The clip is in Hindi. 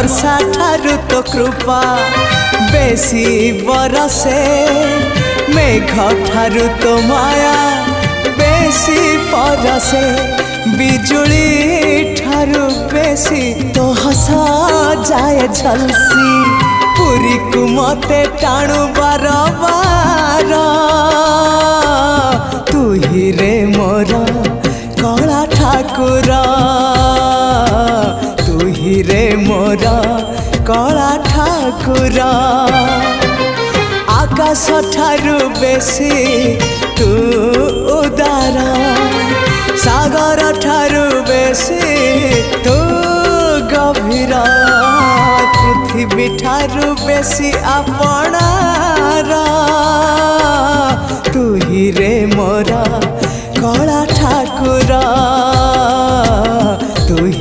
वर्षा ठारू तो कृपा बेसी बरसे मेघ ठारू तो माया बेसी परसे बिजुली ठारू बेसी तो हस जाए झलसी पुरी को मते टाणु बार बार तू ही रे मोर कला ठाकुर तू ही रे मोर कला ठाकुर आकाश ठारू बेसी तू उदार सागर ठारू बेसी तू गभीर पृथ्वी ठारू बेसी आपण